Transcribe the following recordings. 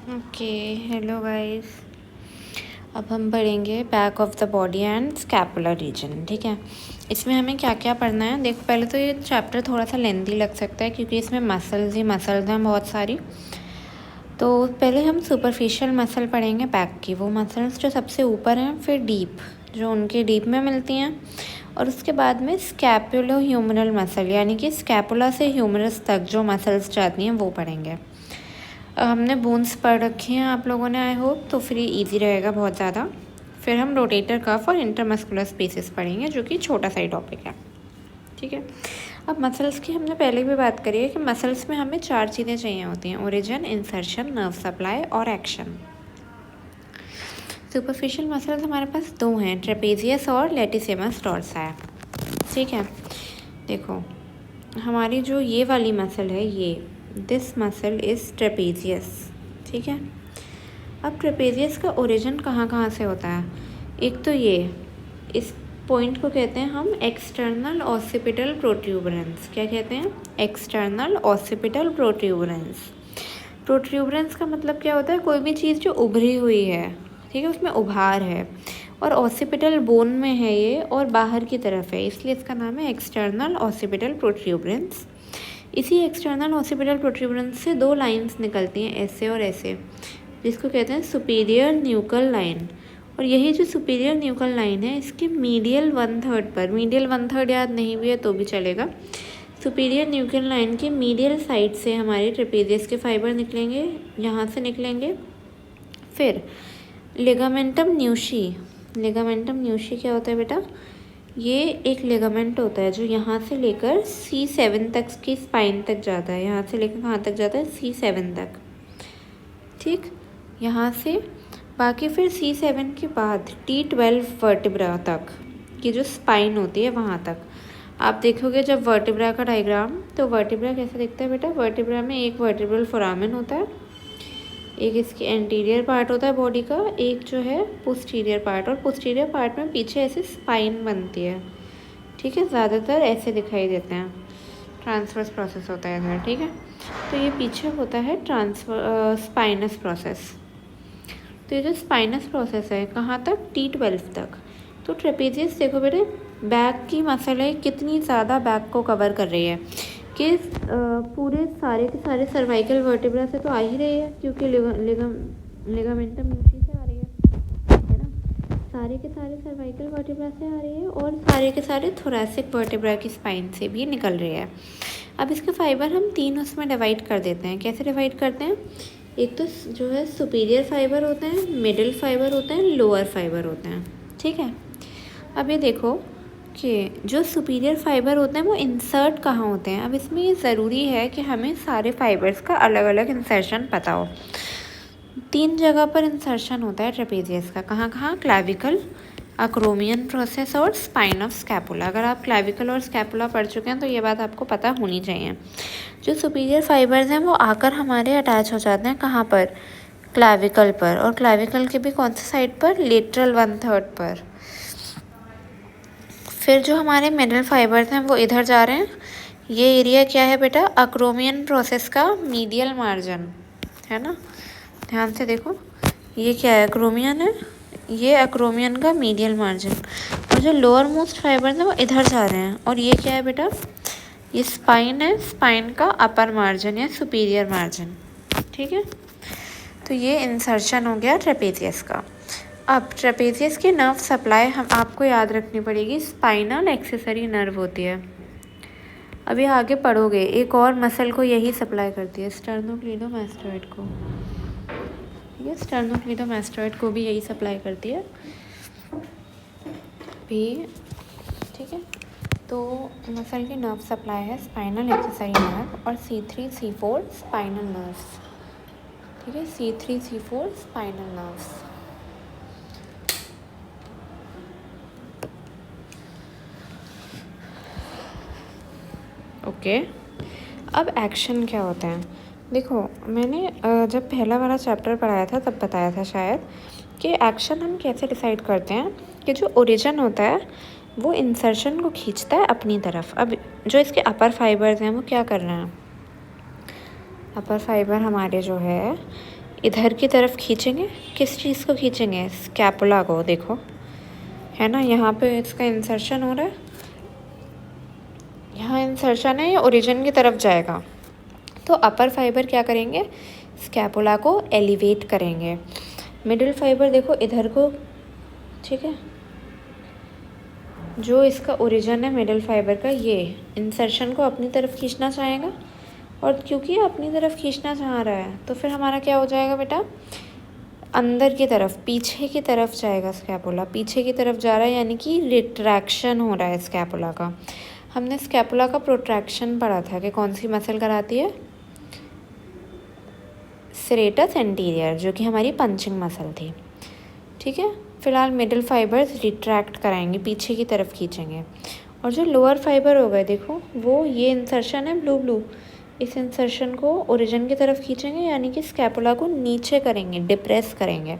Okay, hello guys. अब हम पढ़ेंगे back of the body and scapular region. ठीक है, इसमें हमें क्या क्या पढ़ना है। देखो, पहले तो ये चैप्टर थोड़ा सा लेंथी लग सकता है क्योंकि इसमें मसल्स हैं बहुत सारी। तो पहले हम सुपरफिशियल मसल पढ़ेंगे बैक की, वो मसल्स जो सबसे ऊपर हैं, फिर डीप जो उनके डीप में मिलती हैं, और उसके बाद में स्कैपुलो ह्यूमरल मसल यानी कि स्कैपुला से ह्यूमरस तक जो मसल्स जाती हैं वो पढ़ेंगे। हमने बोन्स पढ़ रखी हैं आप लोगों ने, आई होप, तो फिर इजी रहेगा बहुत ज़्यादा। फिर हम रोटेटर कफ और इंटरमस्कुलर स्पेसेस पढ़ेंगे जो कि छोटा सा ही टॉपिक है। ठीक है, अब मसल्स की हमने पहले भी बात करी है कि मसल्स में हमें 4 चीज़ें चाहिए होती हैं: ओरिजिन, इंसर्शन, नर्व सप्लाई और एक्शन। सुपरफिशियल मसल्स हमारे पास 2 हैं, ट्रेपेजियस और लेटिसिमस डोर्साई। ठीक है, देखो हमारी जो ये वाली मसल है, ये दिस मसल इज़ ट्रेपेजियस। ठीक है, अब ट्रेपेजियस का ओरिजिन कहाँ कहाँ से होता है। एक तो ये इस पॉइंट को कहते हैं हम एक्सटर्नल ऑसिपिटल प्रोट्यूबरेंस। क्या कहते हैं? External occipital protuberance. प्रोट्यूबरेंस का मतलब क्या होता है? कोई भी चीज़ जो उभरी हुई है, ठीक है, उसमें उभार है, और ऑसिपिटल बोन में है ये और बाहर की तरफ है, इसलिए इसका नाम है एक्सटर्नल ऑसिपिटल प्रोट्यूबरेंस। इसी एक्सटर्नल ऑसिपिटल प्रोट्यूबरेंस से 2 लाइंस निकलती हैं, ऐसे और ऐसे, जिसको कहते हैं सुपीरियर न्यूकल लाइन। और यही जो सुपीरियर न्यूकल लाइन है, इसके मीडियल 1/3 पर, मीडियल 1/3 याद नहीं भी है तो भी चलेगा, सुपीरियर न्यूकल लाइन के मीडियल साइड से हमारे ट्रेपेजियस के फाइबर निकलेंगे, यहाँ से निकलेंगे। फिर लिगामेंटम न्यूशी, लिगामेंटम न्यूशी क्या होता है बेटा? ये एक लिगामेंट होता है जो यहाँ से लेकर C7 तक की स्पाइन तक जाता है। यहाँ से लेकर कहाँ तक जाता है? C7 तक। ठीक, यहाँ से बाकी फिर C7 के बाद T12 वर्टिब्रा तक की जो स्पाइन होती है वहाँ तक। आप देखोगे जब वर्टिब्रा का डायग्राम, तो वर्टिब्रा कैसा दिखता है बेटा? वर्टिब्रा में एक वर्टिब्रल फोरामेन होता है, एक इसकी एंटीरियर पार्ट होता है बॉडी का, एक जो है पोस्टीरियर पार्ट, और पोस्टीरियर पार्ट में पीछे ऐसे स्पाइन बनती है। ठीक है, ज़्यादातर ऐसे दिखाई देते हैं, ट्रांसवर्स प्रोसेस होता है इधर। ठीक है, तो ये पीछे होता है स्पाइनस प्रोसेस। तो ये जो स्पाइनस प्रोसेस है कहाँ तक? T12 तक। तो ट्रेपेजियस देखो बेटे, बैक की मसल है, कितनी ज़्यादा बैक को कवर कर रही है कि पूरे सारे के सारे सर्वाइकल वर्टिब्रा से तो आ ही रही है, क्योंकि लिगामेंटम न्यूशी से आ रही है ना, सारे के सारे सर्वाइकल वर्टिब्रा से आ रही है, और सारे के सारे थोरैसिक वर्टिब्रा की स्पाइन से भी निकल रही है। अब इसके फाइबर हम 3 उसमें डिवाइड कर देते हैं। कैसे डिवाइड करते हैं? एक तो जो है सुपीरियर फाइबर होते हैं, मिडिल फाइबर होते हैं, लोअर फाइबर होते हैं। ठीक है, अब ये देखो कि जो सुपीरियर फाइबर होते हैं वो इंसर्ट कहाँ होते हैं। अब इसमें ये ज़रूरी है कि हमें सारे फाइबर्स का अलग अलग इंसर्शन पता हो। 3 जगह पर इंसर्शन होता है ट्रेपेजियस का। कहाँ कहाँ? क्लैविकल, अक्रोमियन प्रोसेस और स्पाइन ऑफ स्कैपुला। अगर आप क्लैविकल और स्कैपुला पढ़ चुके हैं तो ये बात आपको पता होनी चाहिए। जो सुपीरियर फाइबर्स हैं वो आकर हमारे अटैच हो जाते हैं कहाँ पर? क्लैविकल पर, और क्लैविकल के भी कौन से साइड पर? लेटरल 1/3 पर। फिर जो हमारे मिडल फाइबर्स हैं वो इधर जा रहे हैं। ये एरिया क्या है बेटा? अक्रोमियन प्रोसेस का मीडियल मार्जिन है ना, ध्यान से देखो, ये क्या है? अक्रोमियन है, ये अक्रोमियन का मीडियल मार्जिन। और जो लोअर मोस्ट फाइबर्स हैं वो इधर जा रहे हैं, और ये क्या है बेटा? ये स्पाइन है, स्पाइन का अपर मार्जिन या सुपीरियर मार्जिन। ठीक है, तो ये इंसर्शन हो गया ट्रेपेजियस का। अब ट्रेपेजियस की नर्व सप्लाई हम आपको याद रखनी पड़ेगी, स्पाइनल एक्सेसरी नर्व होती है। अभी आगे पढ़ोगे, एक और मसल को यही सप्लाई करती है, स्टर्नोक्लीडोमास्टोइड को। ठीक है, स्टर्नोक्लीडोमास्टोइड को भी यही सप्लाई करती है भी। ठीक है, तो मसल की नर्व सप्लाई है स्पाइनल एक्सेसरी नर्व और C3 C4 स्पाइनल नर्व्स। ठीक है, C3 C4 spinal nerves. Okay, अब एक्शन क्या होता है? देखो, मैंने जब पहला वाला चैप्टर पढ़ाया था तब बताया था शायद कि एक्शन हम कैसे डिसाइड करते हैं कि जो ओरिजिन होता है वो इंसर्शन को खींचता है अपनी तरफ। अब जो इसके अपर फाइबर्स हैं वो क्या कर रहे हैं? अपर फाइबर हमारे जो है इधर की तरफ खींचेंगे। किस चीज़ को खींचेंगे? स्कैपुला को। देखो है ना, यहाँ पे इसका इंसर्शन हो रहा है, यहाँ इंसर्शन है, ये ओरिजिन की तरफ जाएगा। तो अपर फाइबर क्या करेंगे? स्कैपुला को एलिवेट करेंगे। मिडिल फाइबर देखो इधर को, ठीक है, जो इसका ओरिजिन है मिडिल फाइबर का, ये इंसर्शन को अपनी तरफ खींचना चाहेगा, और क्योंकि ये अपनी तरफ खींचना चाह रहा है तो फिर हमारा क्या हो जाएगा बेटा? अंदर की तरफ, पीछे की तरफ जाएगा स्कैपुला, पीछे की तरफ जा रहा है, यानी कि रिट्रैक्शन हो रहा है स्कैपुला का। हमने स्कैपुला का प्रोट्रैक्शन पढ़ा था कि कौन सी मसल कराती है? सेरेटस एंटीरियर, जो कि हमारी पंचिंग मसल थी, ठीक है। फिलहाल मिडिल फाइबर्स रिट्रैक्ट कराएंगे, पीछे की तरफ खींचेंगे। और जो लोअर फाइबर हो गए देखो, वो ये इंसर्शन है ब्लू ब्लू, इस इंसर्शन को ओरिजिन की तरफ खींचेंगे, यानी कि स्कैपुला को नीचे करेंगे, डिप्रेस करेंगे।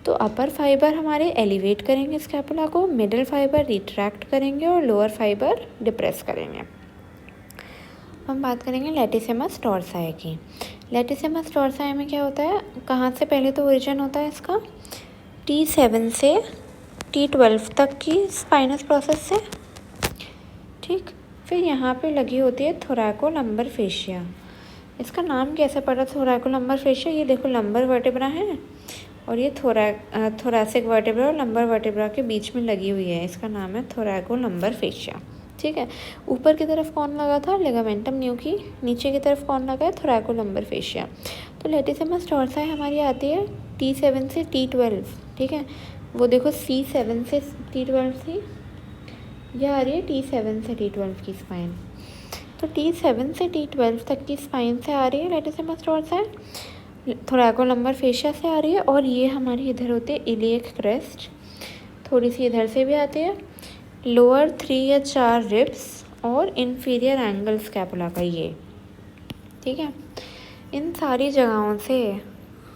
तो अपर फाइबर हमारे एलिवेट करेंगे स्कैपुला को, मिडिल फाइबर रिट्रैक्ट करेंगे और लोअर फाइबर डिप्रेस करेंगे। हम बात करेंगे लैटिसिमस टॉर्साई की। लैटिसिमस टॉर्साई में क्या होता है? कहाँ से पहले तो ओरिजिन होता है इसका? T7 से T12 तक की स्पाइनस प्रोसेस से, ठीक। फिर यहाँ पे लगी होती है थोरैकोलम्बर फेशिया। इसका नाम कैसे पड़ा थोरैकोलम्बर फेशिया? ये देखो लंबर वर्टेब्रा है और ये थोरैसिक वर्टेब्रा और लंबर वर्टेब्रा के बीच में लगी हुई है, इसका नाम है थोरैकोलम्बर फेशिया, ठीक है। ऊपर की तरफ कौन लगा था? लिगामेंटम न्यूकी। नीचे की तरफ कौन लगा है? थोरैकोलम्बर फेशिया। तो लैटिसिमस टॉर्साई हमारी आती है T7 से T12, ठीक है। वो देखो C7 से T12 थी, यह आ रही है T7 से T12 की स्पाइन। तो T7 से T12 तक की स्पाइन से आ रही है लैटिसिमस टॉर्साई, थोरैकोलम्बर फेशिया से आ रही है, और ये हमारी इधर होती है इलियक क्रेस्ट, थोड़ी सी इधर से भी आती है, लोअर 3 या 4 रिब्स और इन्फीरियर एंगल स्कैपुला का ये, ठीक है। इन सारी जगहों से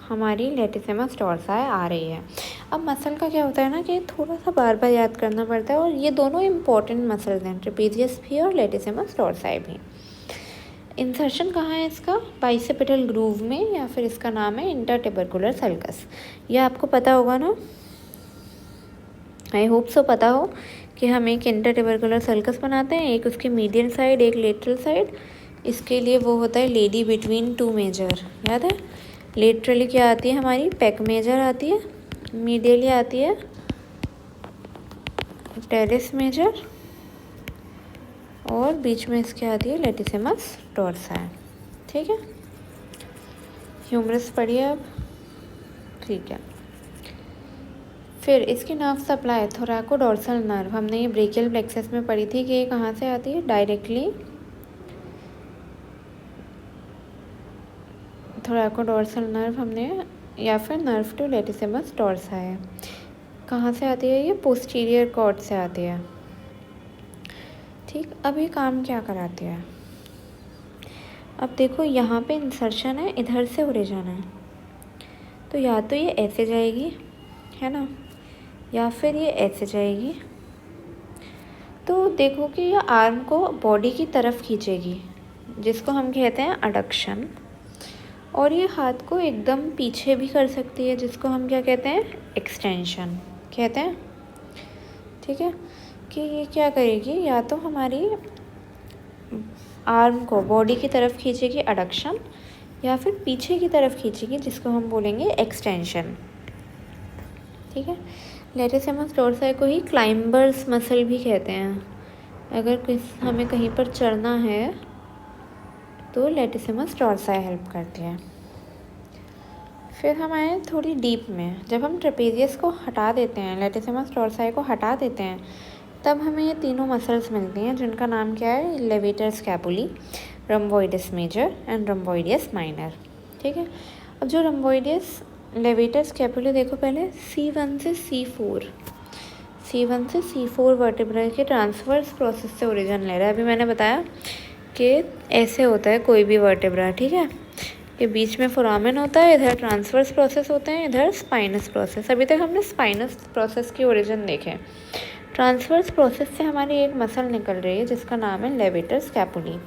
हमारी लैटिसिमस टॉर्साई आ रही है। अब मसल का क्या होता है ना कि थोड़ा सा बार बार याद करना पड़ता है, और ये दोनों इम्पॉर्टेंट मसल्स हैं, ट्रेपेजियस भी और लैटिसिमस टॉर्साई भी। इंसर्शन कहाँ है इसका? बाइसेपिटल ग्रूव में, या फिर इसका नाम है इंटरट्यूबरकुलर सल्कस। यह आपको पता होगा ना, आई होप सो पता हो कि हम एक इंटरट्यूबरकुलर सल्कस बनाते हैं, एक उसकी मीडियल साइड, एक लेटरल साइड। इसके लिए वो होता है लेडी बिटवीन टू मेजर, याद है? लेटरली क्या आती है हमारी? पेक मेजर आती है, मीडियली आती है टेरिस मेजर, और बीच में इसके आती है लैटिसिमस टॉर्साई, ठीक है। ह्यूमरस पढ़िए अब, ठीक है। फिर इसकी नर्व सप्लाई थोरैकोडोर्सल नर्व, हमने ये ब्रेकियल प्लेक्सस में पढ़ी थी कि ये कहाँ से आती है? डायरेक्टली थोरैकोडोर्सल नर्व हमने, या फिर नर्व टू लैटिसिमस टॉर्साई, कहाँ से आती है? ये पोस्टीरियर कॉर्ड से आती है, ठीक। अब ये काम क्या कराती है? अब देखो यहाँ पे इंसर्शन है, इधर से ओरिजिन है, तो या तो ये ऐसे जाएगी, है ना, या फिर ये ऐसे जाएगी। तो देखो कि ये आर्म को बॉडी की तरफ खींचेगी, जिसको हम कहते हैं अडक्शन, और ये हाथ को एकदम पीछे भी कर सकती है, जिसको हम क्या कहते हैं? एक्सटेंशन कहते हैं, ठीक है। कि ये क्या करेगी? या तो हमारी आर्म को बॉडी की तरफ खींचेगी अडक्शन, या फिर पीछे की तरफ खींचेगी, जिसको हम बोलेंगे एक्सटेंशन, ठीक है। लैटिसिमस टॉर्साई को ही क्लाइंबर्स मसल भी कहते हैं। अगर हमें कहीं पर चढ़ना है तो लैटिसिमस टॉर्साई हेल्प करती है। फिर हम आए थोड़ी डीप में, जब हम ट्रेपेजियस को हटा देते हैं, लैटिसिमस टॉर्साई को हटा देते हैं, तब हमें ये तीनों मसल्स मिलती हैं, जिनका नाम क्या है? Levator scapulae, rhomboideus major and rhomboideus minor, ठीक है। अब जो रम्बोइडियस लेवेटर स्कैपुली देखो पहले, C1 से C4 वर्टेब्रा के ट्रांसवर्स प्रोसेस से ओरिजिन ले रहा है। अभी मैंने बताया कि ऐसे होता है कोई भी वर्टेब्रा, ठीक है, कि बीच में फोरामेन होता है, इधर ट्रांसवर्स प्रोसेस होते हैं, इधर स्पाइनस प्रोसेस। अभी तक हमने स्पाइनस प्रोसेस की ओरिजिन देखे। ट्रांसवर्स प्रोसेस से हमारी एक मसल निकल रही है जिसका नाम है लेवेटर स्कैपुली,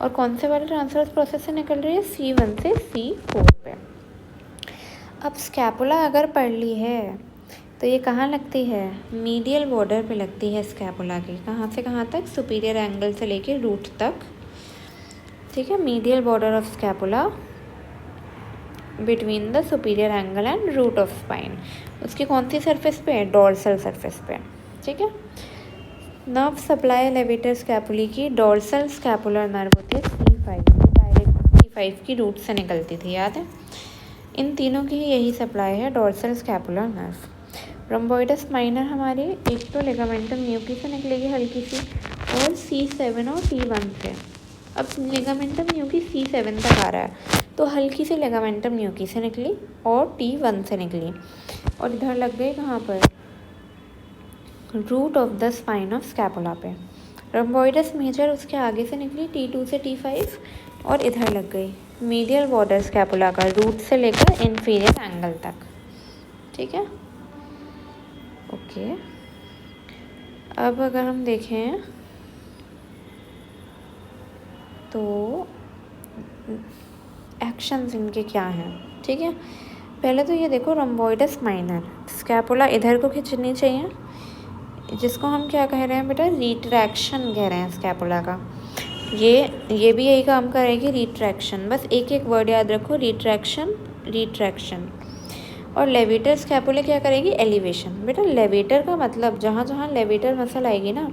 और कौन से वाले ट्रांसवर्स प्रोसेस से निकल रही है? C1 से C4 पे। अब स्कैपुला अगर पढ़ ली है तो ये कहाँ लगती है, मीडियल बॉर्डर पे लगती है स्कैपुला की। कहाँ से कहाँ तक, सुपीरियर एंगल से लेके रूट तक, ठीक है। Medial border of scapula between the superior angle and root of spine. उसकी कौन सी सरफेस पे है, डोर्सल सरफेस पे, ठीक है। नर्व सप्लाई लेवेटर स्कैपुली की डोर्सल स्कैपुलर नर्व होती है C5, डायरेक्ट C5 की रूट से निकलती थी, याद है। इन तीनों की यही सप्लाई है, डोर्सल स्कैपुलर नर्व। रोम्बोइडस माइनर हमारी एक तो लिगामेंटम न्यूकी से निकलेगी हल्की सी, और C7 और T1 से। अब लिगामेंटम न्यूकी C7 तक आ रहा है, तो हल्की सी लिगामेंटम न्यूकी से निकली और T1 से निकली, और इधर लग गई कहाँ पर, root of the spine of scapula पे। रोम्बोइडस मेजर उसके आगे से निकली T2 से T5, और इधर लग गई मीडियल बॉर्डर स्कैपुला का, रूट से लेकर इंफीरियर एंगल तक, ठीक है। ओके, अब अगर हम देखें तो एक्शंस इनके क्या हैं, ठीक है। पहले तो ये देखो, रोम्बोइडस माइनर स्कैपुला इधर को खींचनी चाहिए, जिसको हम क्या कह रहे हैं बेटा, रिट्रैक्शन कह रहे हैं स्कैपुला का। ये भी यही काम करेगी, रिट्रैक्शन। बस एक एक वर्ड याद रखो, रिट्रैक्शन रिट्रैक्शन। और लेवेटर स्कैपुला क्या करेगी, एलिवेशन। बेटा लेवेटर का मतलब जहाँ जहाँ लेवेटर मसल आएगी ना,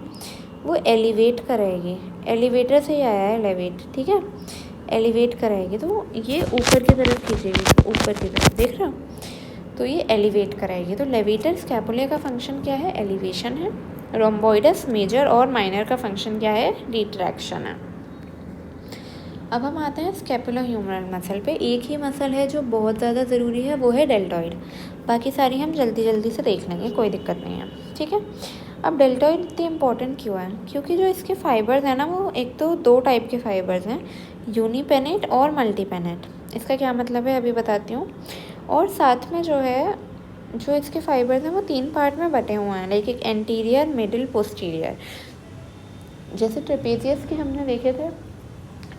वो एलिवेट करेगी। एलिवेटर से ही आया है लेवेट, ठीक है। एलिवेट कराएगी तो ये ऊपर की तरफ खींचेगी, ऊपर की तरफ, देख रहे हो, तो ये एलिवेट कराएगी। तो लेवेटर स्कैपुला का फंक्शन क्या है, एलिवेशन है। रोम्बोइडस मेजर और माइनर का फंक्शन क्या है, रिट्रैक्शन है। अब हम आते हैं स्कैपुलो ह्यूमरल मसल पे। एक ही मसल है जो बहुत ज़्यादा ज़रूरी है, वो है डेल्टॉइड। बाकी सारी हम जल्दी जल्दी से देख लेंगे, कोई दिक्कत नहीं है, ठीक है। अब डेल्टॉइड इतनी इंपॉर्टेंट क्यों है, क्योंकि जो इसके फाइबर्स हैं ना, वो एक तो दो टाइप के फाइबर्स हैं, यूनिपेनेट और मल्टीपेनेट। इसका क्या मतलब है अभी बताती हूँ। और साथ में जो है, जो इसके फाइबर्स हैं वो 3 पार्ट में बटे हुए हैं, लाइक एक एंटीरियर, मिडिल, पोस्टीरियर। जैसे ट्रेपेजियस के हमने देखे थे,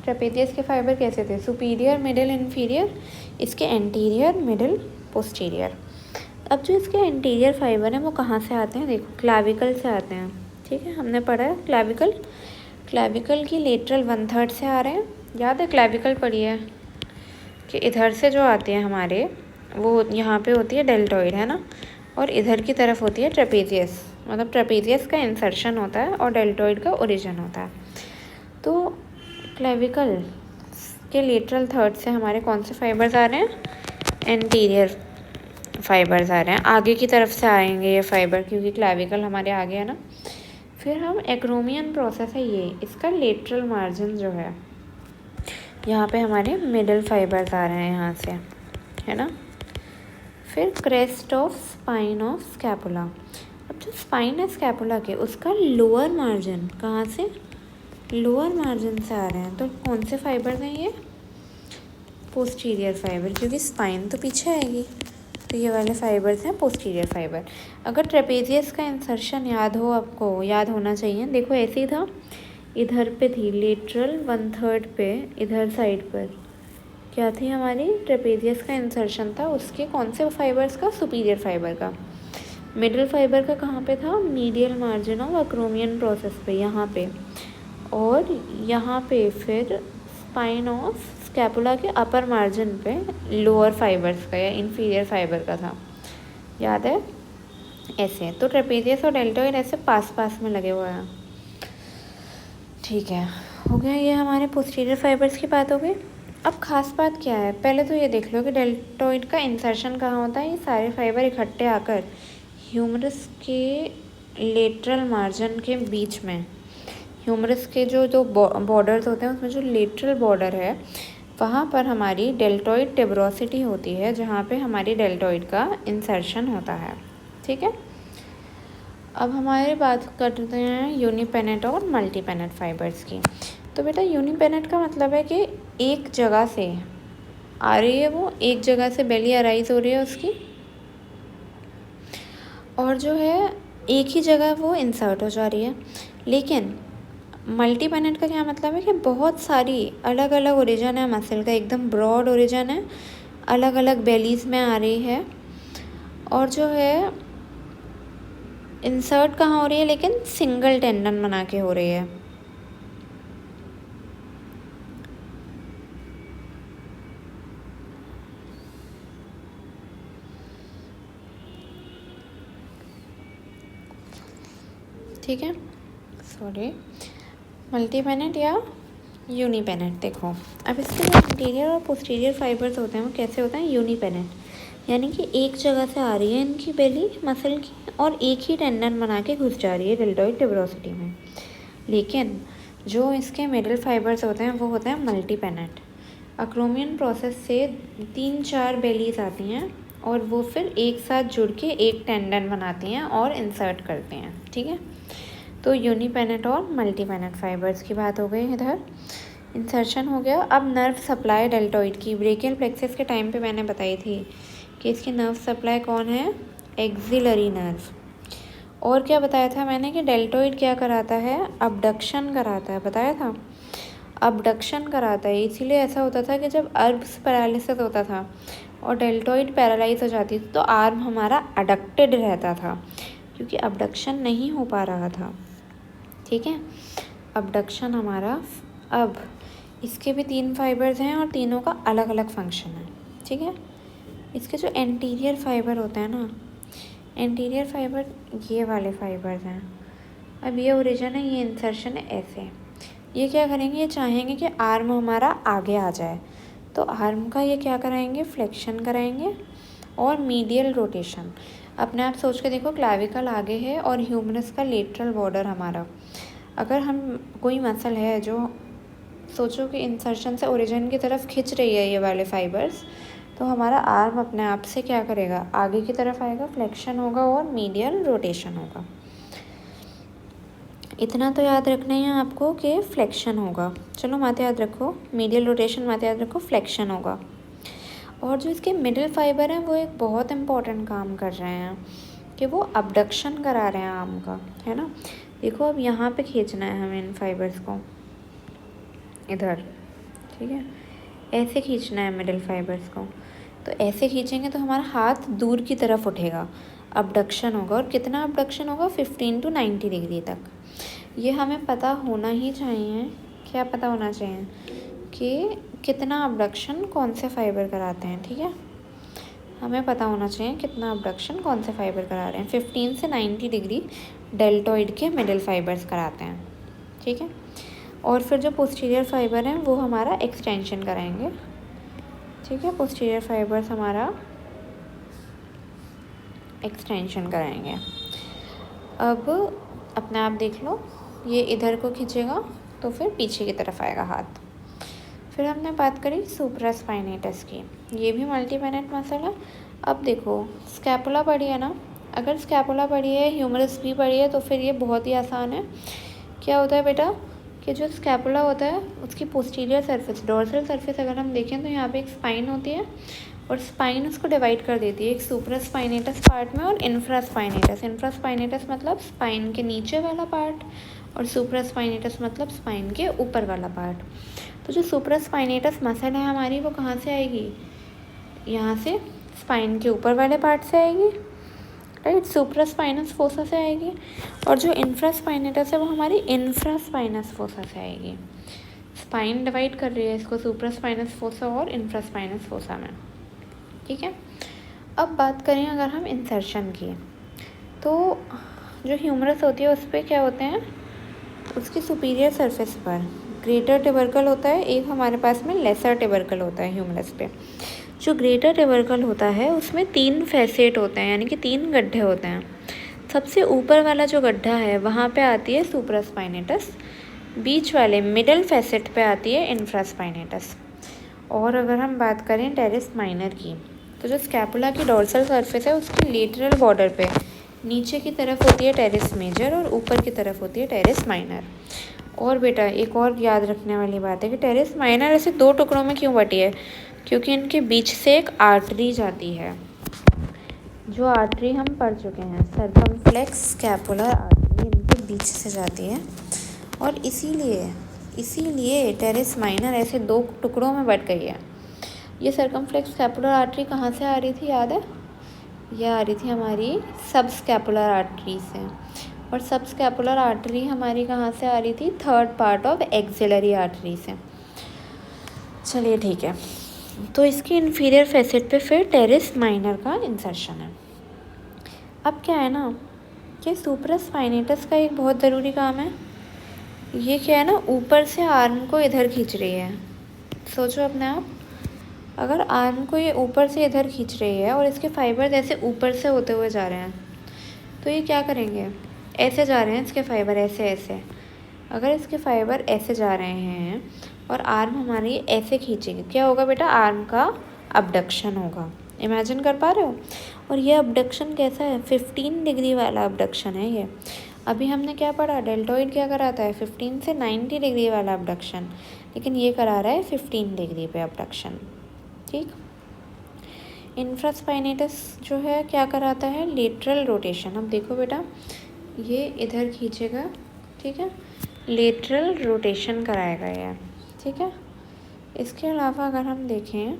ट्रेपेजियस के फाइबर कैसे थे, सुपीरियर, मिडिल, इन्फीरियर। इसके एंटीरियर, मिडिल, पोस्टीरियर। अब जो इसके एंटीरियर फाइबर हैं वो कहाँ से आते हैं, देखो क्लाविकल से आते हैं, ठीक है। हमने पढ़ा है क्लाविकल, क्लाविकल की लेटरल 1/3 से आ रहे हैं, याद है, क्लाविकल पढ़ी है कि इधर से जो आते हैं हमारे, वो यहाँ पे होती है डेल्टॉइड, है ना, और इधर की तरफ होती है ट्रेपेजियस। मतलब ट्रेपेजियस का इंसर्शन होता है और डेल्टॉइड का ओरिजिन होता है। तो क्लेविकल के लेटरल थर्ड से हमारे कौन से फाइबर्स आ रहे हैं, एंटीरियर फाइबर्स आ रहे हैं, आगे की तरफ से आएंगे ये फाइबर, क्योंकि क्लेविकल हमारे आगे है ना। फिर हम एक्रोमियन प्रोसेस है ये, इसका लेटरल मार्जिन जो है, यहाँ पे हमारे मिडल फाइबर्स आ रहे हैं यहाँ से, है ना। फिर crest of spine of scapula. अब जो स्पाइन है स्कैपुला के, उसका लोअर मार्जिन कहाँ से, लोअर मार्जिन से आ रहे हैं। तो कौन से फाइबर्स हैं ये, पोस्टीरियर फाइबर, क्योंकि स्पाइन तो पीछे आएगी, तो ये वाले फाइबर्स हैं पोस्टीरियर फाइबर। अगर ट्रेपेजियस का इंसर्शन याद हो, आपको याद होना चाहिए, देखो ऐसे ही था, इधर पे थी लेटरल 1/3 पे, इधर साइड पर क्या थी हमारी, ट्रेपेजियस का इंसर्शन था, उसके कौन से फाइबर्स का, सुपीरियर फाइबर का। मिडिल फाइबर का कहाँ पे था, medial margin of acromion process पे, यहाँ पे। और यहाँ पे फिर स्पाइन ऑफ स्कैपुला के अपर मार्जिन पे लोअर फाइबर्स का या इन्फीरियर फाइबर का था, याद है, ऐसे। तो ट्रेपेजियस और डेल्टॉइड ऐसे पास पास में लगे हुए हैं, ठीक है। हो गया ये हमारे पोस्टीरियर फाइबर्स की बात हो गई। अब खास बात क्या है, पहले तो ये देख लो कि डेल्टॉइड का इंसर्शन कहाँ होता है, ये सारे फाइबर इकट्ठे आकर ह्यूमरस के लेटरल मार्जिन के बीच में, ह्यूमरस के जो जो बॉर्डर्स होते हैं उसमें जो लेटरल बॉर्डर है, वहाँ पर हमारी डेल्टॉइड टिब्रोसिटी होती है, जहाँ पे हमारी डेल्टॉइड का इंसर्शन होता है, ठीक है। अब हमारी बात करते हैं यूनिपेनेट और मल्टीपेनेट फाइबर्स की। तो बेटा यूनिपेनेट का मतलब है कि एक जगह से आ रही है, वो एक जगह से बेली अराइज हो रही है उसकी, और जो है एक ही जगह वो इंसर्ट हो जा रही है। लेकिन मल्टीपेनेट का क्या मतलब है कि बहुत सारी अलग अलग ओरिजिन है मसल का, एकदम ब्रॉड ओरिजिन है, अलग अलग बेलीज में आ रही है। और जो है इंसर्ट कहाँ हो रही है, लेकिन सिंगल टेंडन बना के हो रही है। ठीक है, सॉरी, मल्टीपेनेट या यूनिपेनेट। देखो अब इसके जो इंटीरियर और पोस्टीरियर फाइबर्स होते हैं वो कैसे होते हैं, यूनिपेनेट, यानी कि एक जगह से आ रही है इनकी बेली मसल की और एक ही टेंडन बना के घुस जा रही है डेल्टॉइड ट्यूबरोसिटी में। लेकिन जो इसके मिडल फाइबर्स होते हैं वो होते हैं मल्टीपेनेट। अक्रोमियन प्रोसेस से 3-4 बेलीज आती हैं और वो फिर एक साथ जुड़ के एक टेंडन बनाती हैं और इंसर्ट करते हैं। ठीक है, तो यूनिपेनेट और मल्टीपेनेट फाइबर्स की बात हो गई। इधर इंसर्शन हो गया। अब नर्व सप्लाई डेल्टॉइड की ब्रेकियल प्लेक्सस के टाइम पे मैंने बताई थी कि इसकी नर्व सप्लाई कौन है, एक्सिलरी नर्व। और क्या बताया था मैंने कि डेल्टॉइड क्या कराता है, अबडक्शन कराता है, बताया था अबडक्शन कराता है। इसीलिए ऐसा होता था कि जब अर्ब्स पैरालिसिस होता था और डेल्टॉइड पैरालाइज हो जाती थी तो आर्म हमारा अडक्टेड रहता था क्योंकि अबडक्शन नहीं हो पा रहा था। ठीक है, अबडक्शन हमारा। अब इसके भी 3 फाइबर्स हैं और तीनों का अलग अलग फंक्शन है। ठीक है, इसके जो एंटीरियर फाइबर होते हैं ना, एंटीरियर फाइबर ये वाले फाइबर्स हैं। अब ये ओरिजिन है, ये इंसर्शन है, ऐसे ये क्या करेंगे, ये चाहेंगे कि आर्म हमारा आगे आ जाए तो आर्म का ये क्या कराएंगे, फ्लेक्शन कराएंगे और मीडियल रोटेशन। अपने आप सोच के देखो, क्लैविकल आगे है और ह्यूमरस का लेटरल बॉर्डर हमारा। अगर हम कोई मसल है जो सोचो कि इंसर्शन से ओरिजिन की तरफ खिंच रही है ये वाले फाइबर्स, तो हमारा आर्म अपने आप से क्या करेगा, आगे की तरफ आएगा, फ्लेक्शन होगा और मीडियल रोटेशन होगा। इतना तो याद रखना है आपको कि फ्लेक्शन होगा। चलो माते याद रखो, मीडियल रोटेशन माते याद रखो, फ्लेक्शन होगा। और जो इसके मिडिल फाइबर हैं वो एक बहुत इम्पॉर्टेंट काम कर रहे हैं कि वो अबडक्शन करा रहे हैं आर्म का, है ना। देखो अब यहाँ पे खींचना है हमें इन फाइबर्स को, इधर। ठीक है, ऐसे खींचना है मिडिल फाइबर्स को। तो ऐसे खींचेंगे तो हमारा हाथ दूर की तरफ उठेगा, अबडक्शन होगा। और कितना अबडक्शन होगा, 15 to 90 डिग्री तक। ये हमें पता होना ही चाहिए। क्या पता होना चाहिए कि कितना अबडक्शन कौन से फाइबर कराते हैं। ठीक है, हमें पता होना चाहिए कितना अबडक्शन कौन से फाइबर करा रहे हैं। 15 से 90 डिग्री डेल्टॉइड के मिडिल फाइबर्स कराते हैं। ठीक है, और फिर जो पोस्टीरियर फाइबर हैं वो हमारा एक्सटेंशन कराएंगे। ठीक है, पोस्टीरियर फाइबर्स हमारा एक्सटेंशन कराएंगे। अब अपने आप देख लो, ये इधर को खींचेगा तो फिर पीछे की तरफ आएगा हाथ। फिर हमने बात करी सुप्रास्पाइनेटस की, ये भी मल्टीपेनेट मसल है। अब देखो स्कैपुला पड़ी है ना, अगर स्कैपुला पड़ी है, ह्यूमरस भी पड़ी है, तो फिर ये बहुत ही आसान है। क्या होता है बेटा कि जो स्कैपुला होता है उसकी पोस्टीरियर सरफेस, डोर्सल सरफेस अगर हम देखें तो यहाँ पे एक स्पाइन होती है और स्पाइन उसको डिवाइड कर देती है एक सुप्रास्पाइनेटस पार्ट में और इंफ्रास्पाइनेटस। इंफ्रास्पाइनेटस मतलब स्पाइन के नीचे वाला पार्ट और सुप्रास्पाइनेटस मतलब स्पाइन के ऊपर वाला पार्ट। तो जो सुप्रास्पाइनेटस मसल है हमारी वो कहाँ से आएगी, यहाँ से स्पाइन के ऊपर वाले पार्ट से आएगी, राइट, सुप्रास्पाइनस फोसा से आएगी। और जो इंफ्रास्पाइनेटस है वो हमारी इंफ्रास्पाइनस फोसा से आएगी। स्पाइन डिवाइड कर रही है इसको सुप्रास्पाइनस फोसा और इंफ्रास्पाइनस फोसा में। ठीक है, अब बात करें अगर हम इंसर्शन की, तो जो ह्यूमरस होती है उस पर क्या होते हैं, उसकी सुपीरियर सरफेस पर ग्रेटर ट्यूबरकल होता है, एक हमारे पास में लेसर ट्यूबरकल होता है ह्यूमरस पे। जो ग्रेटर ट्यूबरकल होता है उसमें 3 फैसेट होते हैं, यानी कि 3 गड्ढे होते हैं। सबसे ऊपर वाला जो गड्ढा है वहाँ पे आती है सुप्रास्पाइनेटस, बीच वाले मिडल फैसेट पे आती है इंफ्रास्पाइनेटस। और अगर हम बात करें टेरेस माइनर की, तो जो स्कैपुला की डोर्सल सरफेस है उसकी लेटरल बॉर्डर पे नीचे की तरफ होती है टेरेस मेजर और ऊपर की तरफ होती है टेरेस माइनर। और बेटा एक और याद रखने वाली बात है कि टेरेस माइनर ऐसे 2 टुकड़ों में क्यों बटी है, क्योंकि इनके बीच से एक आर्टरी जाती है, जो आर्टरी हम पढ़ चुके हैं, सर्कमफ्लेक्स स्कैपुलर आर्टरी इनके बीच से जाती है। और इसीलिए टेरेस माइनर ऐसे 2 टुकड़ों में बट गई है। ये सर्कमफ्लेक्स स्कैपुलर आर्टरी कहाँ से आ रही थी, याद है? ये आ रही थी हमारी सब स्कैपुलर आर्टरी से, और सब स्कैपुलर आर्टरी हमारी कहाँ से आ रही थी, third part of axillary artery से। चलिए ठीक है, तो इसकी इन्फीरियर फैसेट पे फिर टेरिस माइनर का इंसर्शन है। अब क्या है ना कि सुपरस स्पाइनेटस का एक बहुत ज़रूरी काम है। ये क्या है ना, ऊपर से आर्म को इधर खींच रही है। सोचो अपने आप, अगर आर्म को ये ऊपर से इधर खींच रही है और इसके फाइबर ऐसे ऊपर से होते हुए जा रहे हैं, तो ये क्या करेंगे, ऐसे जा रहे हैं इसके फाइबर, ऐसे ऐसे। अगर इसके फाइबर ऐसे जा रहे हैं और आर्म हमारी ऐसे खींचेगी, क्या होगा बेटा, आर्म का अबडक्शन होगा। इमेजिन कर पा रहे हो? और ये अबडक्शन कैसा है, 15 डिग्री वाला अबडक्शन है ये। अभी हमने क्या पढ़ा, डेल्टोइड क्या कराता है, 15 से 90 डिग्री वाला अबडक्शन, लेकिन ये करा रहा है 15 डिग्री पे अबडक्शन। ठीक। इंफ्रास्पाइनेटस जो है क्या कराता है, लेटरल रोटेशन। अब देखो बेटा, ये इधर खींचेगा, ठीक है, लेटरल रोटेशन कराएगा ये, ठीक है। इसके अलावा अगर हम देखें,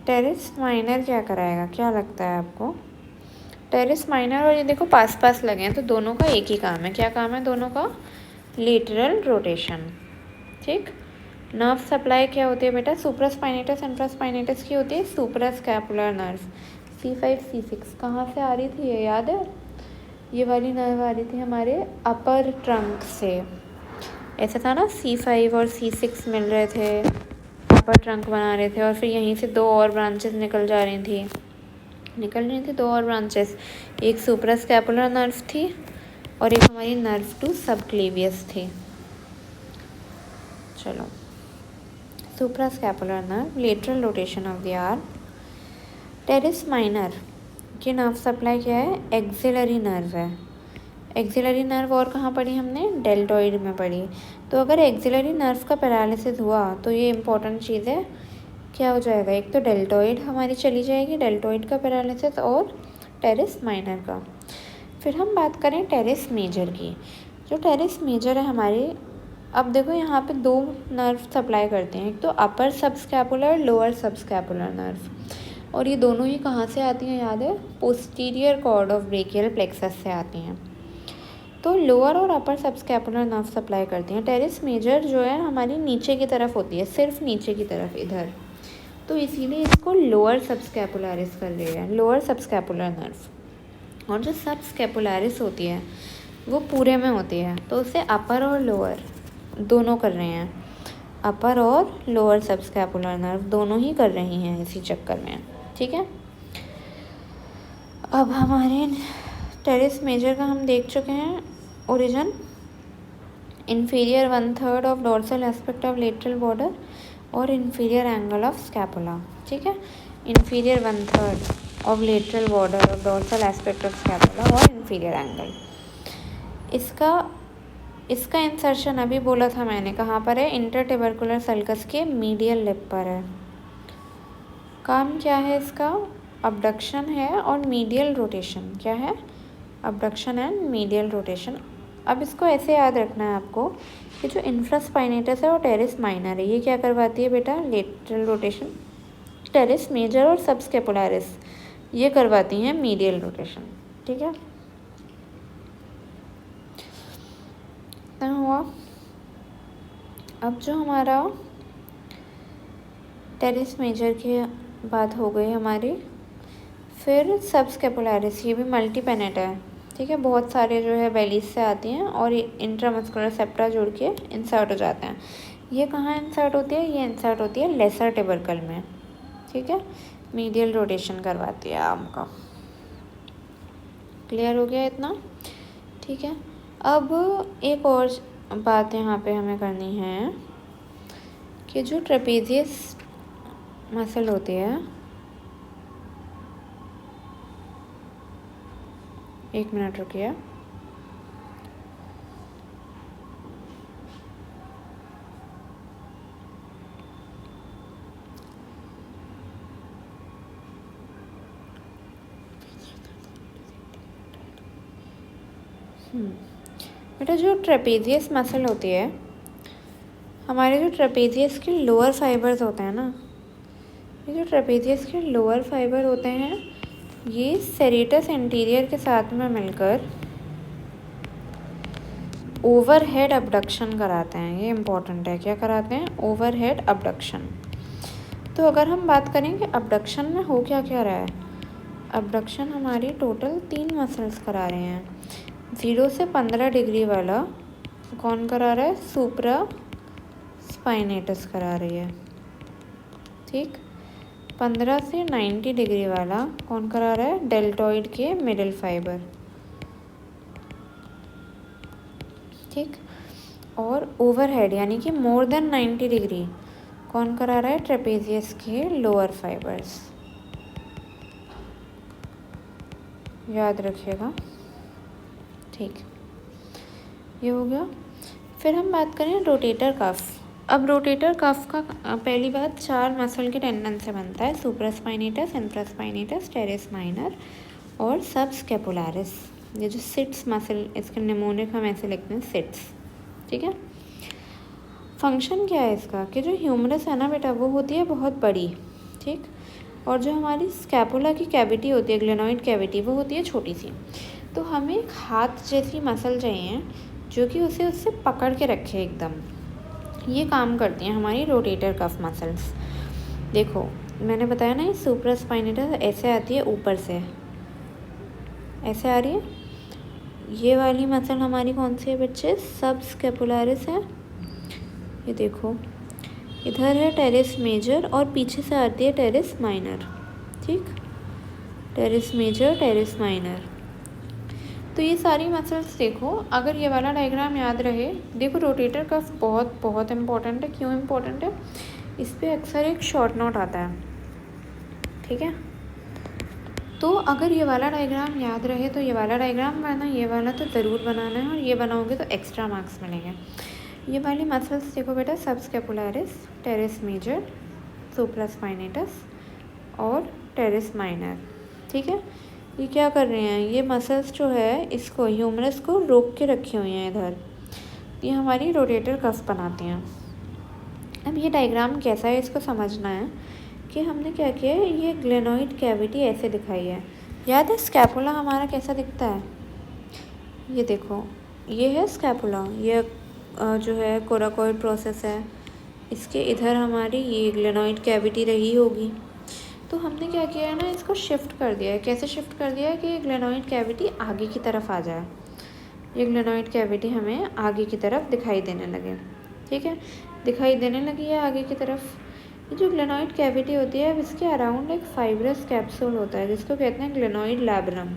टेरिस माइनर क्या कराएगा, क्या लगता है आपको? टेरिस माइनर और ये देखो पास पास लगे हैं, तो दोनों का एक ही काम है। क्या काम है दोनों का? Lateral rotation. ठीक। नर्व सप्लाई क्या होती है बेटा, सुप्रास्पाइनेटस इंफ्रास्पाइनेटस की होती है सुप्रास्कैपुलर नर्व। C5 C6 कहाँ से आ रही थी ये याद है? ये वाली नर्व आ रही थी हमारे अपर ट्रंक से। ऐसा था ना, C5 और C6 मिल रहे थे, अपर ट्रंक बना रहे थे, और फिर यहीं से दो और ब्रांचेस निकल रही थी दो और ब्रांचेस। एक सुप्रास्कैपुलर नर्व थी और एक हमारी नर्व टू सबक्लेवियस थी। चलो, suprascapular nerve, lateral rotation of the arm. Teres minor की नर्व सप्लाई क्या है, एक्सिलरी नर्व है। एक्सिलरी नर्व और कहाँ पढ़ी हमने, डेल्टोइड में पढ़ी। तो अगर एक्सिलरी नर्व का पैरालिसिस हुआ तो ये इंपॉर्टेंट चीज़ है, क्या हो जाएगा, एक तो डेल्टोइड हमारी चली जाएगी, डेल्टोइड का पैरालिसिस, और टेरिस माइनर का। फिर हम बात करें टेरिस मेजर की। जो टेरिस मेजर है हमारी, अब देखो यहाँ पे दो नर्व सप्लाई करते हैं, एक तो upper subscapular, lower subscapular nerve, और ये दोनों ही कहाँ से आती हैं याद है, posterior cord of brachial plexus से आती हैं। तो लोअर और अपर सबस्कैपुलर नर्व सप्लाई करती हैं। टेरिस मेजर जो है हमारी नीचे की तरफ होती है, सिर्फ नीचे की तरफ इधर, तो इसीलिए इसको लोअर सबस्कैपुलरिस कर रही है, लोअर सबस्कैपुलर नर्व। और जो सबस्कैपुलरिस होती है वो पूरे में होती है, तो उसे अपर और लोअर दोनों कर रहे हैं, अपर और लोअर सबस्कैपुलर नर्व दोनों ही कर रही हैं इसी चक्कर में। ठीक है। अब हमारे टेरिस मेजर का हम देख चुके हैं origin, inferior 1/3 of dorsal aspect of lateral border और इन्फीरियर एंगल ऑफ स्कैपुला। ठीक है, inferior 1/3 of lateral border of dorsal aspect of scapula और इन्फीरियर एंगल। इसका इंसर्शन अभी बोला था मैंने, कहाँ पर है, इंटरट्यूबरकुलर सल्कस के मीडियल लिप पर है। काम क्या है इसका, अबडक्शन है और मीडियल रोटेशन। क्या है, अबडक्शन एंड मीडियल रोटेशन। अब इसको ऐसे याद रखना है आपको कि जो इंफ्रास्पाइनेटस है और टेरिस माइनर है, ये क्या करवाती है बेटा, लेटरल रोटेशन। टेरिस मेजर और सबस्कैपुलरिस ये करवाती हैं मीडियल रोटेशन। ठीक है, हुआ। अब जो हमारा टेरिस मेजर की बात हो गई हमारी, फिर सबस्कैपुलरिस, ये भी मल्टीपेनेट है। ठीक है, बहुत सारे जो है बेलीज से आती हैं और इंट्रामस्कुलर सेप्टा जुड़ के इंसर्ट हो जाते हैं। ये कहाँ इंसर्ट होती है, ये इंसर्ट होती है लेसर ट्यूबरकल में। ठीक है, मीडियल रोटेशन करवाती है आर्म का। क्लियर हो गया इतना? ठीक है, अब एक और बात यहाँ पे हमें करनी है कि जो ट्रेपेजियस मसल होती है, एक मिनट रुकिए। बेटा जो ट्रेपेजियस मसल होती है, हमारे जो ट्रेपेजियस के लोअर फाइबर्स होते हैं ना, ये जो ट्रेपेजियस के लोअर फाइबर होते हैं ये सेरेटस एंटीरियर के साथ में मिलकर ओवरहेड अबडक्शन कराते हैं। ये इम्पॉर्टेंट है, क्या कराते हैं? Overhead abduction. तो अगर हम बात करें कि अबडक्शन में हो क्या क्या रहा है, अबडक्शन हमारी टोटल 3 मसल्स करा रहे हैं। 0 से 15 डिग्री वाला कौन करा रहा है? सुप्रा स्पाइनेटस करा रही है, ठीक। 15 से 90 डिग्री वाला कौन करा रहा है? डेल्टॉइड के मिडिल फाइबर, ठीक। और ओवरहेड यानी कि मोर देन 90 डिग्री कौन करा रहा है? ट्रेपेजियस के लोअर फाइबर्स, याद रखिएगा, ठीक। ये हो गया। फिर हम बात करें रोटेटर कफ। अब रोटेटर कफ का पहली बात 4 मसल के टेंडन से बनता है, सुप्रास्पाइनेटस, इंफ्रास्पाइनेटस, टेरेस माइनर और सब स्केपुलारिस। ये जो सिट्स मसल, इसके निमोनिक हम ऐसे लिखते हैं सिट्स, ठीक है। फंक्शन क्या है इसका कि जो ह्यूमरस है ना बेटा वो होती है बहुत बड़ी, ठीक। और जो हमारी स्कैपुला की कैविटी होती है, ग्लेनॉइड कैविटी, वो होती है छोटी सी। तो हमें एक हाथ जैसी मसल चाहिए जो कि उसे उससे पकड़ के रखे एकदम। ये काम करती हैं हमारी रोटेटर कफ मसल्स। देखो मैंने बताया ना, ये सुप्रास्पाइनेटस ऐसे आती है, ऊपर से ऐसे आ रही है। ये वाली मसल हमारी कौन सी है बच्चे? सब स्केपुलारिस है। ये देखो इधर है टेरेस मेजर और पीछे से आती है टेरेस माइनर, ठीक। Teres major, teres minor. तो ये सारी मसल्स देखो, अगर ये वाला डायग्राम याद रहे, देखो रोटेटर कफ बहुत बहुत इम्पोर्टेंट है। क्यों इम्पोर्टेंट है? इस पर अक्सर एक शॉर्ट नोट आता है, ठीक है। तो अगर ये वाला डायग्राम याद रहे तो ये वाला डायग्राम बनाना, ये वाला तो ज़रूर बनाना है, और ये बनाओगे तो एक्स्ट्रा मार्क्स मिलेंगे। ये वाली मसल्स देखो बेटा, सब स्केपुलारिस, टेरेस मेजर, सुप्रास्पाइनेटस और टेरेस माइनर, ठीक है। ये क्या कर रहे हैं? ये मसल्स जो है इसको, ह्यूमरस को रोक के रखी हुई हैं इधर। ये हमारी रोटेटर कफ बनाती हैं। अब ये डायग्राम कैसा है इसको समझना है कि हमने क्या किया है, ये ग्लेनॉइड कैविटी ऐसे दिखाई है। याद है स्कैपुला हमारा कैसा दिखता है? ये देखो, ये है स्कैपुला, ये जो है कोराकोइड प्रोसेस है, इसके इधर हमारी ये ग्लेनॉइड कैविटी रही होगी। तो हमने क्या किया है ना, इसको शिफ्ट कर दिया है। कैसे शिफ्ट कर दिया है कि ये ग्लेनॉइड कैविटी आगे की तरफ आ जाए। ये ग्लेनॉइड कैविटी हमें आगे की तरफ दिखाई देने लगे, ठीक है, दिखाई देने लगी है आगे की तरफ। ये जो ग्लेनॉइड कैविटी होती है, इसके अराउंड एक फाइब्रस कैप्सूल होता है जिसको कहते हैं ग्लेनॉइड लैब्रम।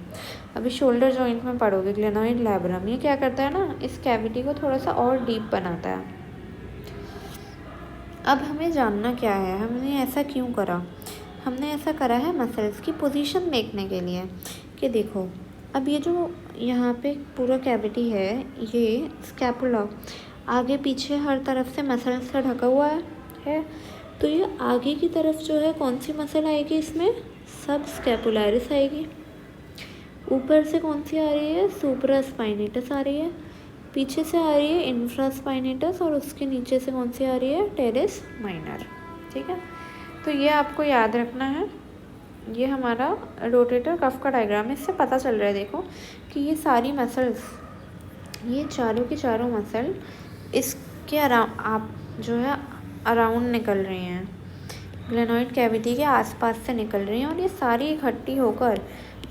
अभी शोल्डर जॉइंट में पढ़ोगे ग्लेनॉइड लैब्रम। ये क्या करता है ना, इस कैविटी को थोड़ा सा और डीप बनाता है। अब हमें जानना क्या है, हमने ऐसा क्यों करा? हमने ऐसा करा है मसल्स की पोजीशन देखने के लिए कि देखो अब ये जो यहाँ पे पूरा कैविटी है, ये स्कैपुला आगे पीछे हर तरफ से मसल्स से ढका हुआ है। तो ये आगे की तरफ जो है कौन सी मसल आएगी इसमें? सब स्कैपुलारिस आएगी। ऊपर से कौन सी आ रही है? सुप्रास्पाइनेटस आ रही है। पीछे से आ रही है इंफ्रास्पाइनेटस और उसके नीचे से कौन सी आ रही है? टेरेस माइनर, ठीक है। तो ये आपको याद रखना है। ये हमारा रोटेटर कफ का डायग्राम है। इससे पता चल रहा है देखो कि ये सारी मसल्स, ये चारों की चारों मसल इसके आप जो है अराउंड निकल रही हैं, ग्लेनॉइड कैविटी के आसपास से निकल रही हैं, और ये सारी इकट्ठी होकर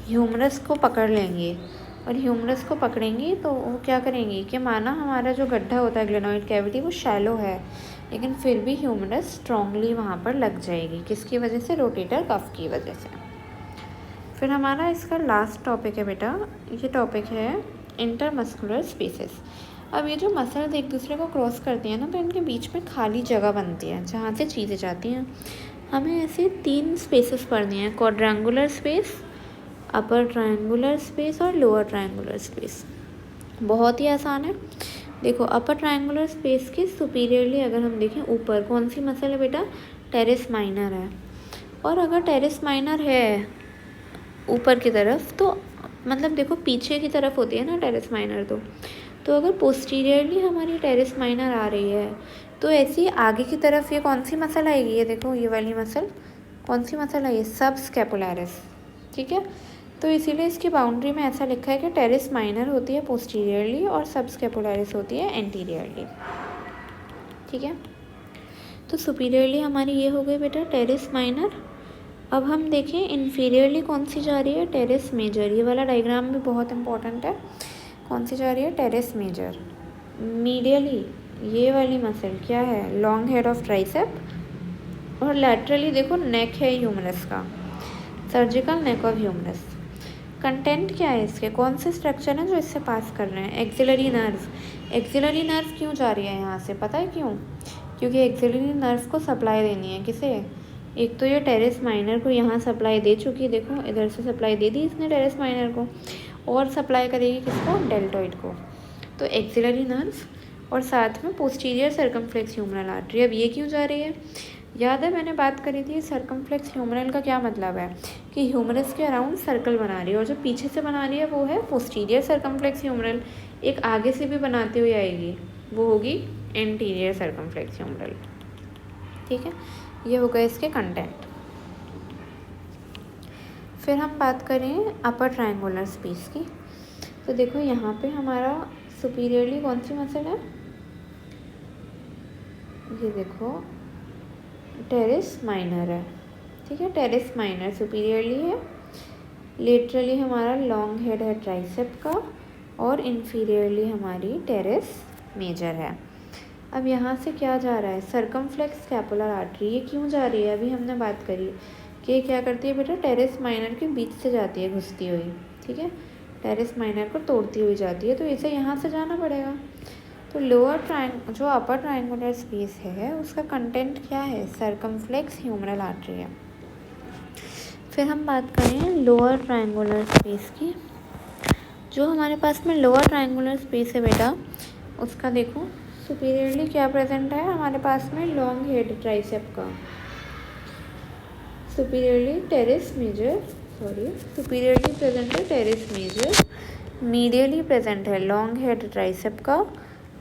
ह्यूमरस को पकड़ लेंगे। और ह्यूमरस को पकड़ेंगी तो वो क्या करेंगी कि माना हमारा जो गड्ढा होता है ग्लेनॉइड कैविटी वो शैलो है, लेकिन फिर भी ह्यूमरस स्ट्रांगली वहाँ पर लग जाएगी। किसकी वजह से? रोटेटर कफ की वजह से। फिर हमारा इसका लास्ट टॉपिक है बेटा, ये टॉपिक है इंटरमस्कुलर स्पेसेस। अब ये जो मसल्स एक दूसरे को क्रॉस करती हैं ना, तो इनके बीच में खाली जगह बनती है जहाँ से चीज़ें जाती हैं। हमें ऐसे 3 स्पेसेस पढ़नी है, quadrangular space, upper triangular space और लोअर ट्रायंगुलर स्पेस। बहुत ही आसान है। देखो अपर ट्रायंगुलर स्पेस के सुपीरियरली अगर हम देखें ऊपर कौन सी मसल है बेटा? टेरेस माइनर है। और अगर टेरेस माइनर है ऊपर की तरफ तो मतलब देखो पीछे की तरफ होती है ना टेरेस माइनर, तो अगर पोस्टीरियरली हमारी टेरेस माइनर आ रही है तो ऐसी आगे की तरफ ये कौन सी मसल आएगी? ये देखो ये वाली मसल कौन सी मसल है ये, सब स्कैपुलरिस। ठीक है, तो इसीलिए इसकी बाउंड्री में ऐसा लिखा है कि टेरिस माइनर होती है पोस्टीरियरली और सब स्कैपुलरिस होती है एंटीरियरली। ठीक है, तो सुपीरियरली हमारी ये हो गई बेटा टेरिस माइनर। अब हम देखें इन्फीरियरली कौन सी जा रही है, टेरिस मेजर। ये वाला डायग्राम भी बहुत इंपॉर्टेंट है। कौन सी जा रही है, टेरिस मेजर। मीडियली ये वाली मसल क्या है, लॉन्ग हेड ऑफ ट्राइसेप, और लैटरली देखो नेक है ह्यूमरस का, surgical neck of humerus. Content क्या है इसके, कौन से स्ट्रक्चर हैं जो इससे पास कर रहे हैं, एक्सिलरी नर्व। एक्सिलरी नर्व क्यों जा रही है यहाँ से, पता है क्यों, क्योंकि एक्सिलरी नर्व को सप्लाई देनी है किसे, एक तो ये टेरिस माइनर को यहाँ सप्लाई दे चुकी है, देखो इधर से सप्लाई दे दी इसने टेरिस माइनर को, और सप्लाई करेगी किसको, डेल्टॉइड को। तो एक्सिलरी नर्व और साथ में पोस्टीरियर सर्कमफ्लेक्स ह्यूमरल आर्टरी। अब ये क्यों जा रही है, याद है मैंने बात करी थी सर्कमफ्लेक्स ह्यूमरल का क्या मतलब है कि ह्यूमरस के अराउंड सर्कल बना रही है, और जो पीछे से बना रही है वो है पोस्टीरियर सर्कमफ्लेक्स ह्यूमरल। एक आगे से भी बनाती हुई आएगी, वो होगी एंटीरियर सर्कमफ्लेक्स ह्यूमरल। ठीक है, ये हो गए इसके कंटेंट। फिर हम बात करें अपर ट्रायंगुलर स्पेस की। तो देखो यहाँ पे हमारा सुपीरियरली कौन सी मसल है, ये देखो टेरिस माइनर है। ठीक है, टेरिस माइनर सुपीरियरली है, लेटरली हमारा लॉन्ग हेड है ट्राइसेप का, और इन्फीरियरली हमारी टेरिस मेजर है। अब यहाँ से क्या जा रहा है, सर्कमफ्लेक्स स्कैपुलर आर्टरी। ये क्यों जा रही है, अभी हमने बात करी कि ये क्या करती है बेटा, टेरिस माइनर के बीच से जाती है घुसती हुई। ठीक है, टेरिस माइनर को तोड़ती हुई जाती है, तो इसे यहाँ से जाना पड़ेगा। तो जो अपर ट्रायंगुलर स्पेस है उसका कंटेंट क्या है, सर्कमफ्लेक्स ह्यूमरल आर्टरी है। फिर हम बात करें लोअर ट्रायंगुलर स्पेस की। जो हमारे पास में लोअर ट्रायंगुलर स्पेस है बेटा, उसका देखो सुपीरियरली क्या प्रेजेंट है हमारे पास में, लॉन्ग हेड ट्राइसेप का, superiorly teres major, superiorly present है टेरिस मेजर, मीडियली प्रेजेंट है लॉन्ग हेड ट्राइसेप का,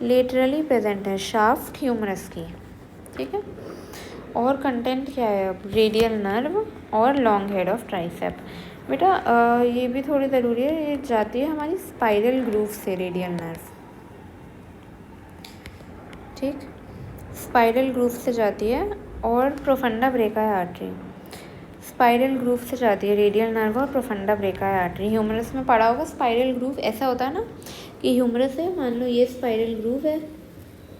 लेटरली प्रेजेंट है शाफ्ट ह्यूमरस की। ठीक है, और कंटेंट क्या है अब, रेडियल नर्व और लॉन्ग हेड ऑफ ट्राइसेप। बेटा ये भी थोड़ी ज़रूरी है, ये जाती है हमारी स्पाइरल ग्रूव से रेडियल नर्व। ठीक, स्पाइरल ग्रूव से जाती है, और प्रोफंडा ब्रेका आर्टरी, स्पाइरल ग्रूव से जाती है रेडियल नर्व और प्रोफंडा ब्रेका आर्टरी। ह्यूमरस में पढ़ा होगा स्पाइरल ग्रूव, ऐसा होता है ना कि ह्यूमरस है, मान लो ये स्पाइरल ग्रूव है,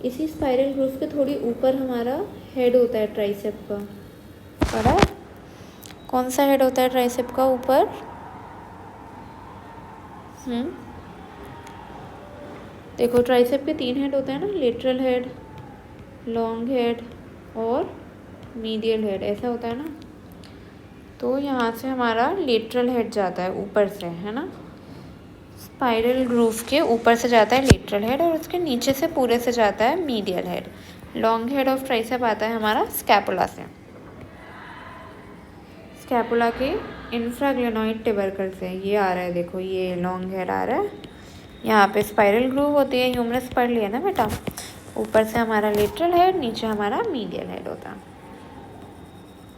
इसी स्पाइरल ग्रूव के थोड़ी ऊपर हमारा हेड होता है ट्राइसेप का, पढ़ा है? कौन सा हेड होता है ट्राइसेप का ऊपर, देखो ट्राइसेप के 3 हेड होते हैं ना, लेटरल हेड, लॉन्ग हेड और मीडियल हेड, ऐसा होता है ना। तो यहाँ से हमारा लेटरल हेड जाता है ऊपर से, है ना, स्पाइरल ग्रूव के ऊपर से जाता है लेटरल हेड, और उसके नीचे से पूरे से जाता है medial head. Long head of tricep आता है हमारा स्कैपुला से, स्कैपुला के इंफ्राग्लेनोइड ट्यूबरकल से ये आ रहा है, देखो ये लॉन्ग हेड आ रहा है, यहाँ पे स्पाइरल ग्रूव होती है, ह्यूमरस पढ़ लिया ना बेटा, ऊपर से हमारा लेटरल हेड, नीचे हमारा मीडियल हेड होता है।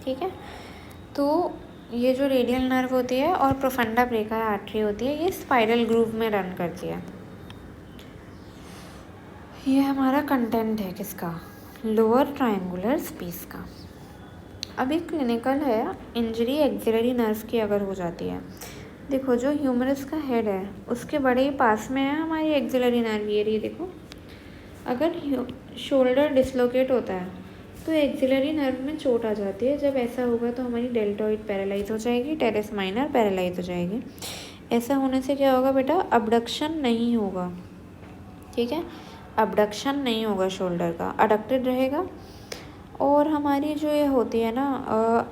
ठीक है, तो ये जो रेडियल नर्व होती है और प्रोफंडा ब्रेका आर्टरी होती है, ये स्पाइरल ग्रूव में रन करती है। ये हमारा कंटेंट है किसका, लोअर ट्रायंगुलर स्पेस का। अब एक क्लिनिकल है, इंजरी एक्सिलरी नर्व की अगर हो जाती है, देखो जो ह्यूमरस का हेड है उसके बड़े ही पास में है हमारी एक्सिलरी नर्व, ये रही देखो। अगर शोल्डर डिसलोकेट होता है तो एक्सिलरी नर्व में चोट आ जाती है, जब ऐसा होगा तो हमारी डेल्टॉइड पैरालाइज हो जाएगी, टेरिस माइनर पैरालाइज हो जाएगी। ऐसा होने से क्या होगा बेटा, अबडक्शन नहीं होगा। ठीक है, अबडक्शन नहीं होगा शोल्डर का, अडक्टेड रहेगा। और हमारी जो ये होती है ना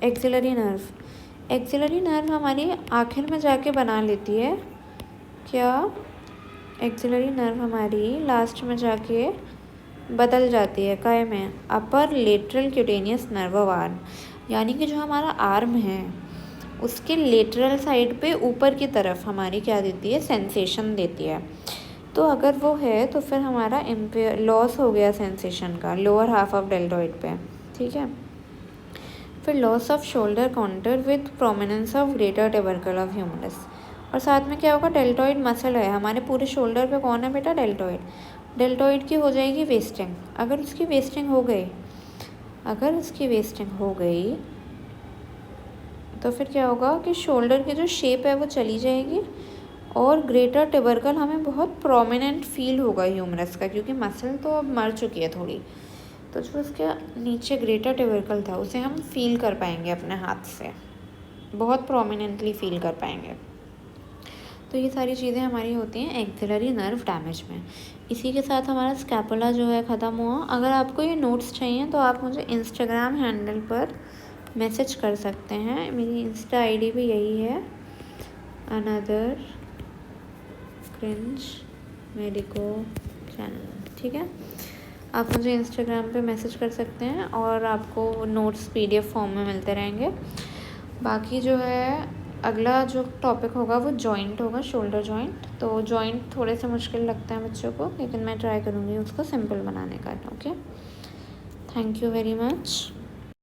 एक्सिलरी नर्व हमारी आखिर में जाके बना लेती है क्या, एक्सिलरी नर्व हमारी लास्ट में जाके बदल जाती है काय में, upper lateral cutaneous nerve of arm, यानी कि जो हमारा आर्म है उसके लेटरल साइड पे ऊपर की तरफ हमारी क्या देती है, सेंसेशन देती है। तो अगर वो है तो फिर हमारा लॉस हो गया सेंसेशन का, लोअर हाफ ऑफ डेल्टॉइड पे। ठीक है, फिर loss of shoulder contour with prominence of greater tubercle of humerus, और साथ में क्या होगा, डेल्टॉइड मसल है हमारे पूरे शोल्डर पे, कौन है बेटा, डेल्टॉइड। डेल्टॉइड की हो जाएगी वेस्टिंग, अगर उसकी वेस्टिंग हो गई तो फिर क्या होगा कि शोल्डर की जो शेप है वो चली जाएगी, और ग्रेटर ट्यूबरकल हमें बहुत प्रोमिनेंट फील होगा ह्यूमरस का, क्योंकि मसल तो अब मर चुकी है थोड़ी, तो जो उसके नीचे ग्रेटर ट्यूबरकल था उसे हम फील कर पाएंगे अपने हाथ से, बहुत प्रोमिनेंटली फील कर पाएंगे। तो ये सारी चीज़ें हमारी होती हैं एक्सिलरी नर्व डैमेज में। इसी के साथ हमारा स्कैपुला जो है ख़त्म हुआ। अगर आपको ये नोट्स चाहिए तो आप मुझे इंस्टाग्राम हैंडल पर मैसेज कर सकते हैं, मेरी इंस्टा आईडी भी यही है, अनदर क्रिंज मेडिको चैनल, ठीक है। आप मुझे इंस्टाग्राम पे मैसेज कर सकते हैं और आपको नोट्स पीडीएफ फॉर्म में मिलते रहेंगे। बाकी जो है अगला जो टॉपिक होगा वो जॉइंट होगा, शोल्डर जॉइंट। तो जॉइंट थोड़े से मुश्किल लगते हैं बच्चों को, लेकिन मैं ट्राई करूँगी उसको सिंपल बनाने का। Okay, thank you very much.